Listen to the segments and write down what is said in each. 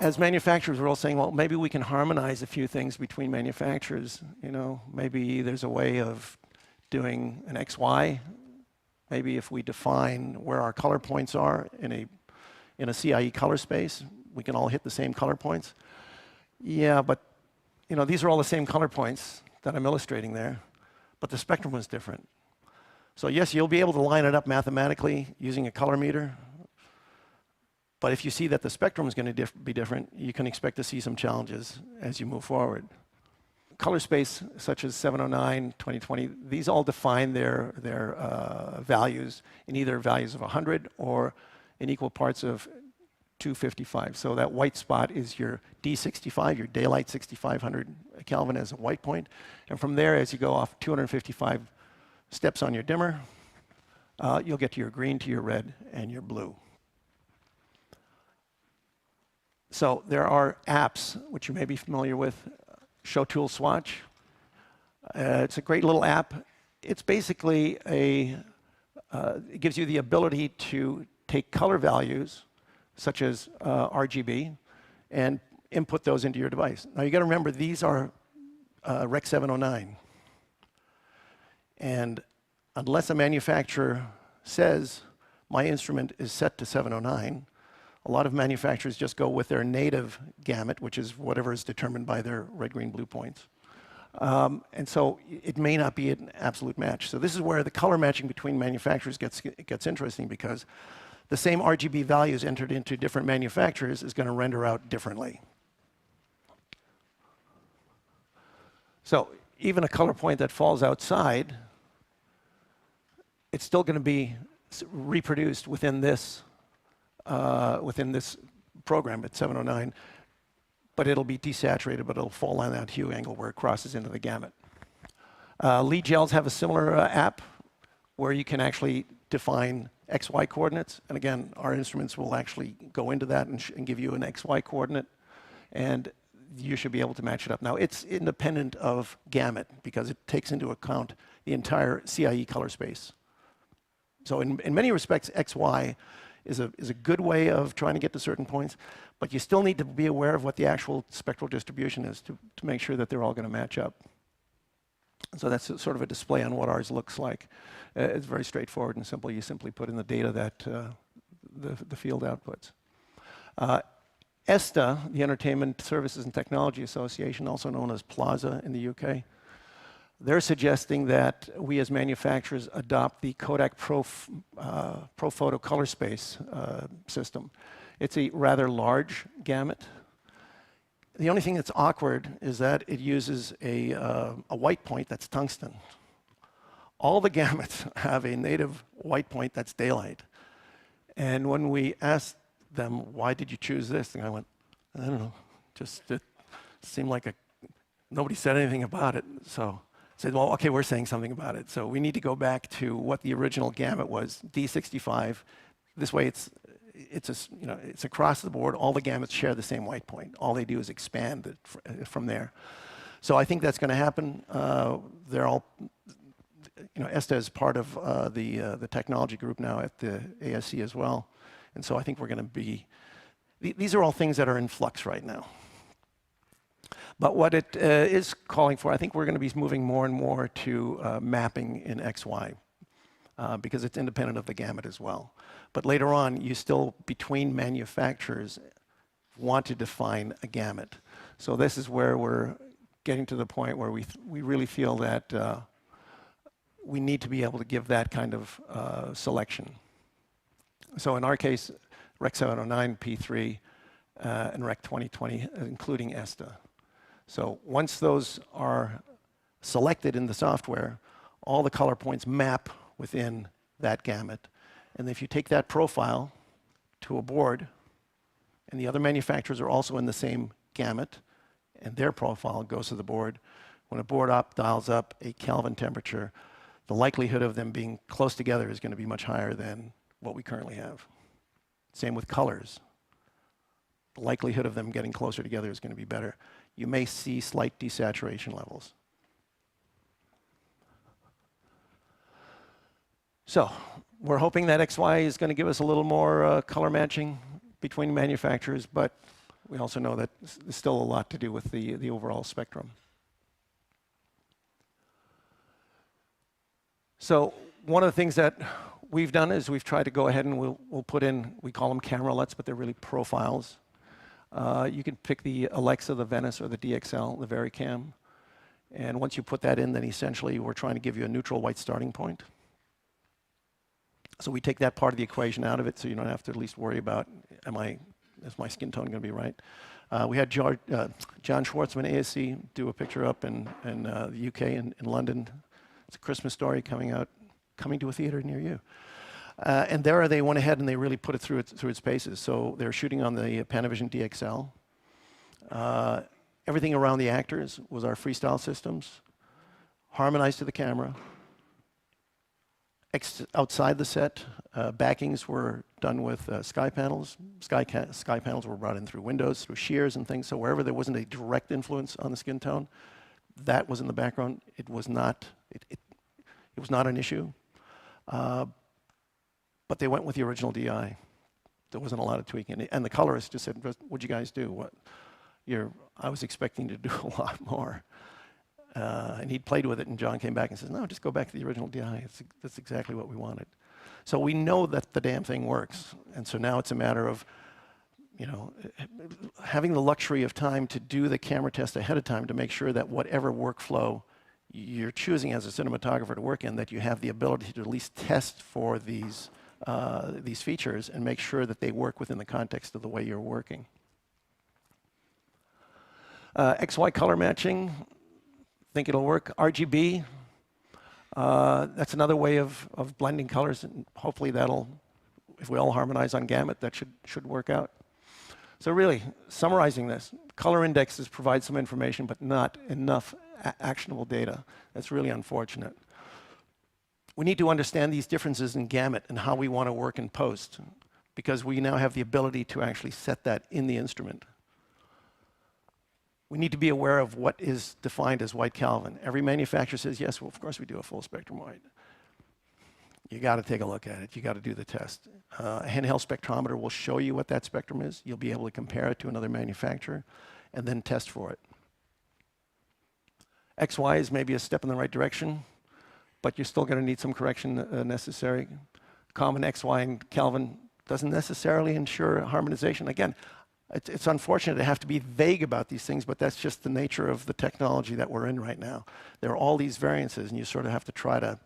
As manufacturers, we're all saying, well, maybe we can harmonize a few things between manufacturers. You know, maybe there's a way of doing an XY. Maybe if we define where our color points are in a CIE color space, we can all hit the same color points. Yeah, but you know, these are all the same color points that I'm illustrating there, but the spectrum was different. So yes, you'll be able to line it up mathematically using a color meter. But if you see that the spectrum is going to be different, you can expect to see some challenges as you move forward. Color space, such as 709, 2020, these all define their values in either values of 100 or in equal parts of 255. So that white spot is your D65, your daylight 6500 Kelvin as a white point. And from there, as you go off 255 steps on your dimmer, you'll get to your green, to your red, and your blue. So there are apps, which you may be familiar with, Show Tool Swatch. It's a great little app. It's basically it gives you the ability to take color values, such as RGB, and input those into your device. Now you got to remember, these are Rec. 709. And unless a manufacturer says, my instrument is set to 709, a lot of manufacturers just go with their native gamut, which is whatever is determined by their red, green, blue points. And so it may not be an absolute match. So this is where the color matching between manufacturers gets interesting, because the same RGB values entered into different manufacturers is going to render out differently. So even a color point that falls outside, it's still going to be reproduced within this program at 709, but it'll be desaturated, but it'll fall on that hue angle where it crosses into the gamut. Lead gels have a similar app where you can actually define XY coordinates. And again, our instruments will actually go into that and give you an XY coordinate, and you should be able to match it up. Now, it's independent of gamut because it takes into account the entire CIE color space. So in many respects, XY is a good way of trying to get to certain points, but you still need to be aware of what the actual spectral distribution is to make sure that they're all going to match up. So that's sort of a display on what ours looks like. It's very straightforward and simple. You simply put in the data that the field outputs. ESTA, the Entertainment Services and Technology Association, also known as PLAZA in the UK, they're suggesting that we as manufacturers adopt the Kodak ProPhoto color space system. It's a rather large gamut. The only thing that's awkward is that it uses a white point that's tungsten. All the gamuts have a native white point that's daylight. And when we asked them, why did you choose this? And I went, I don't know, just it seemed like nobody said anything about it. So I said, well, okay, we're saying something about it. So we need to go back to what the original gamut was, D65. This way it's across the board. All the gamuts share the same white point. All they do is expand it from there. So I think that's going to happen. They're all, ESTA is part of the technology group now at the ASC as well. And so I think we're going to be, these are all things that are in flux right now. But what it is calling for, I think we're going to be moving more and more to mapping in XY because it's independent of the gamut as well. But later on, you still, between manufacturers, want to define a gamut. So this is where we're getting to the point where we really feel that we need to be able to give that kind of selection. So in our case, Rec. 709, P3, and Rec. 2020, including ESTA. So once those are selected in the software, all the color points map within that gamut. And if you take that profile to a board, and the other manufacturers are also in the same gamut, and their profile goes to the board, when a board op dials up a Kelvin temperature, the likelihood of them being close together is going to be much higher than what we currently have. Same with colors. the likelihood of them getting closer together is going to be better. You may see slight desaturation levels. So we're hoping that XY is going to give us a little more color matching between manufacturers, but we also know that there's still a lot to do with the overall spectrum. So one of the things that we've done is we've tried to go ahead and we'll put in, we call them camera LUTs, but they're really profiles. You can pick the Alexa, the Venice, or the DXL, the VariCam. And once you put that in, then essentially we're trying to give you a neutral white starting point. So we take that part of the equation out of it so you don't have to at least worry about, is my skin tone going to be right? We had John Schwartzman, ASC, do a picture up in the UK, in London. It's a Christmas Story coming to a theater near you. And there they went ahead and they really put it through its paces. So they're shooting on the Panavision DXL. Everything around the actors was our freestyle systems, harmonized to the camera. Outside the set, backings were done with sky panels. Sky panels were brought in through windows, through shears and things. So wherever there wasn't a direct influence on the skin tone, that was in the background. It was not an issue. But they went with the original DI. There wasn't a lot of tweaking. And the colorist just said, what'd you guys do? I was expecting to do a lot more. And he played with it, and John came back and says, no, just go back to the original DI. That's exactly what we wanted. So we know that the damn thing works. And so now it's a matter of, having the luxury of time to do the camera test ahead of time to make sure that whatever workflow you're choosing as a cinematographer to work in, that you have the ability to at least test for these features and make sure that they work within the context of the way you're working. XY color matching, think it'll work. RGB, that's another way of blending colors, and hopefully that'll, if we all harmonize on gamut, that should work out. So really, summarizing this, color indexes provide some information, but not enough actionable data. That's really unfortunate. We need to understand these differences in gamut and how we want to work in post, because we now have the ability to actually set that in the instrument. We need to be aware of what is defined as white Kelvin. Every manufacturer says, yes, well, of course we do a full spectrum white. You got to take a look at it. You got to do the test. A handheld spectrometer will show you what that spectrum is. You'll be able to compare it to another manufacturer and then test for it. XY is maybe a step in the right direction, but you're still going to need some correction necessary. Common XY and Kelvin doesn't necessarily ensure harmonization. Again, it's unfortunate to have to be vague about these things, but that's just the nature of the technology that we're in right now. There are all these variances, and you sort of have to try to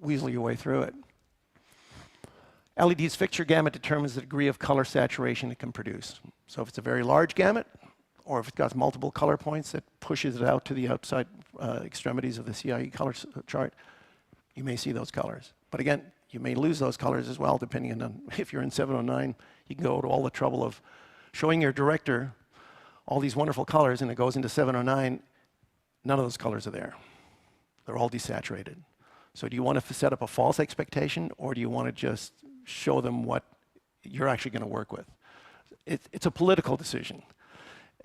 weasel your way through it. LED's fixture gamut determines the degree of color saturation it can produce. So if it's a very large gamut, or if it's got multiple color points that pushes it out to the outside extremities of the CIE color chart, you may see those colors. But again, you may lose those colors as well, depending on if you're in 709. You can go to all the trouble of showing your director all these wonderful colors, and it goes into 709. None of those colors are there. They're all desaturated. So do you want to set up a false expectation, or do you want to just show them what you're actually going to work with? It's a political decision.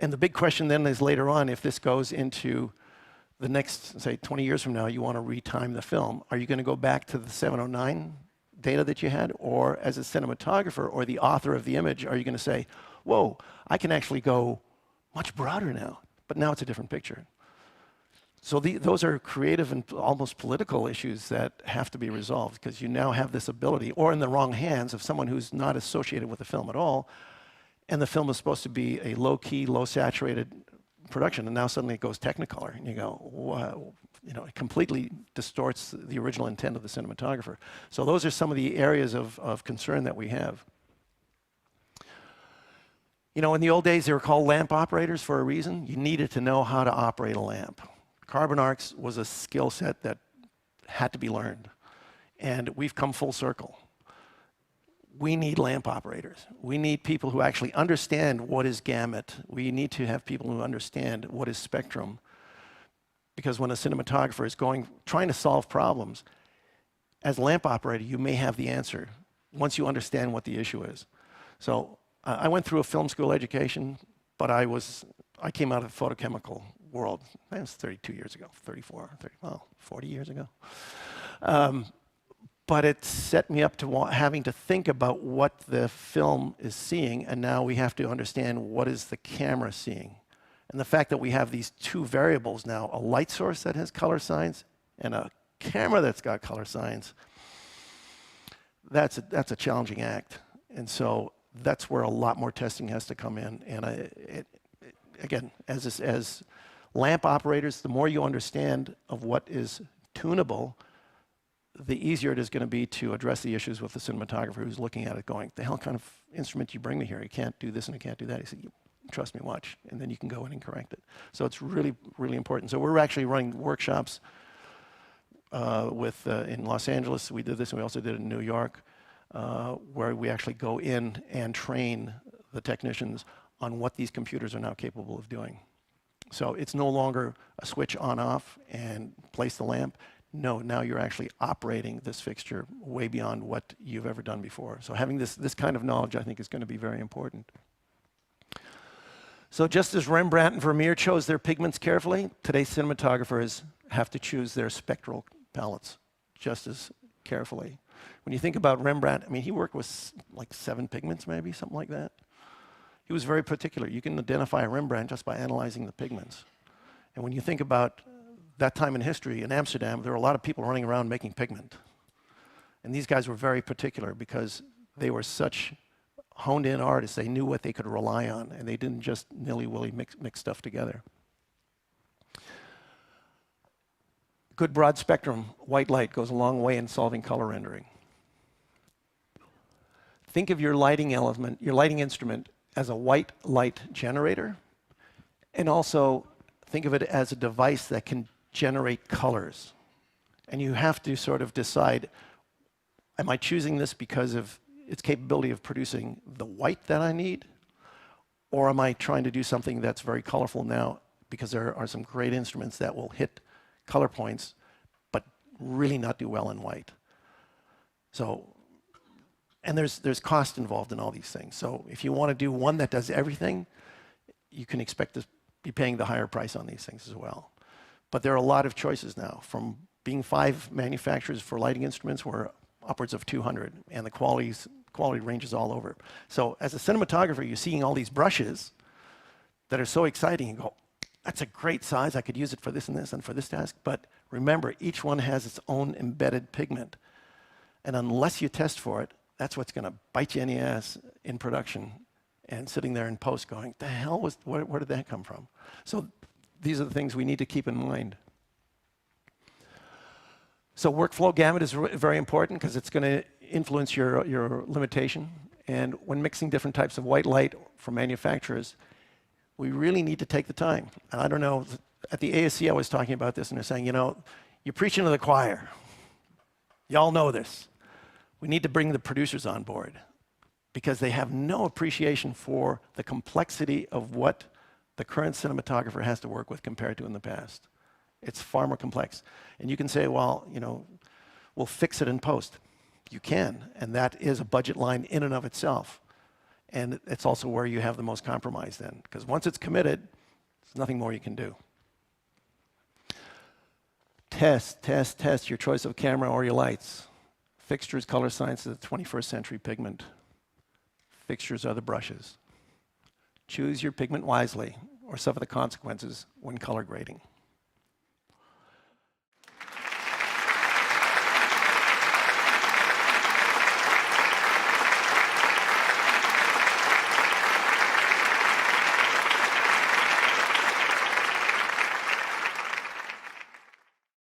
And the big question then is later on, if this goes into the next, say, 20 years from now, you want to retime the film, are you going to go back to the 709 data that you had? Or as a cinematographer or the author of the image, are you going to say, whoa, I can actually go much broader now, but now it's a different picture? So those are creative and almost political issues that have to be resolved, because you now have this ability, or in the wrong hands of someone who's not associated with the film at all, and the film is supposed to be a low-key, low-saturated production, and now suddenly it goes Technicolor, and you go, wow, it completely distorts the original intent of the cinematographer. So those are some of the areas of concern that we have. In the old days, they were called lamp operators for a reason. You needed to know how to operate a lamp. Carbon arcs was a skill set that had to be learned, and we've come full circle. We need lamp operators. We need people who actually understand what is gamut. We need to have people who understand what is spectrum, because when a cinematographer is trying to solve problems, as a lamp operator, you may have the answer once you understand what the issue is. So I went through a film school education, but I came out of the photochemical world. That was 32 years ago, 34, 30, well, 40 years ago. But it set me up to having to think about what the film is seeing, and now we have to understand what is the camera seeing. And the fact that we have these two variables now, a light source that has color signs and a camera that's got color signs, that's a challenging act. And so that's where a lot more testing has to come in. And again, as lamp operators, the more you understand of what is tunable, the easier it is going to be to address the issues with the cinematographer who's looking at it going, the hell kind of instrument you bring me here? You can't do this and you can't do that. He said, trust me, watch. And then you can go in and correct it. So it's really, really important. So we're actually running workshops in Los Angeles. We did this, and we also did it in New York, where we actually go in and train the technicians on what these computers are now capable of doing. So it's no longer a switch on off and place the lamp. No, now you're actually operating this fixture way beyond what you've ever done before. So having this kind of knowledge, I think, is going to be very important. So just as Rembrandt and Vermeer chose their pigments carefully, today's cinematographers have to choose their spectral palettes just as carefully. When you think about Rembrandt, I mean, he worked with like 7 pigments, maybe, something like that. He was very particular. You can identify a Rembrandt just by analyzing the pigments. And when you think about that time in history in Amsterdam, there were a lot of people running around making pigment. And these guys were very particular because they were such honed-in artists. They knew what they could rely on, and they didn't just nilly-willy mix stuff together. Good broad spectrum white light goes a long way in solving color rendering. Think of your lighting element, your lighting instrument, as a white light generator, and also think of it as a device that can generate colors. And you have to sort of decide, am I choosing this because of its capability of producing the white that I need? Or am I trying to do something that's very colorful now because there are some great instruments that will hit color points but really not do well in white? So, and there's cost involved in all these things. So if you want to do one that does everything, you can expect to be paying the higher price on these things as well. But there are a lot of choices now. From being 5 manufacturers for lighting instruments, we're upwards of 200, and the quality range is all over. So as a cinematographer, you're seeing all these brushes that are so exciting. You go, that's a great size. I could use it for this and this and for this task. But remember, each one has its own embedded pigment. And unless you test for it, that's what's going to bite you in the ass in production and sitting there in post going, the hell was, where did that come from? So these are the things we need to keep in mind. So workflow gamut is very important because it's going to influence your limitation. And when mixing different types of white light from manufacturers, we really need to take the time. And I don't know, at the ASC I was talking about this, and they're saying, you know, you're preaching to the choir. Y'all know this. We need to bring the producers on board because they have no appreciation for the complexity of what the current cinematographer has to work with compared to in the past. It's far more complex. And you can say, well, you know, we'll fix it in post. You can, and that is a budget line in and of itself. And it's also where you have the most compromise then, because once it's committed, there's nothing more you can do. Test your choice of camera or your lights. Fixtures, color science is a 21st century pigment. Fixtures are the brushes. Choose your pigment wisely or suffer the consequences when color grading.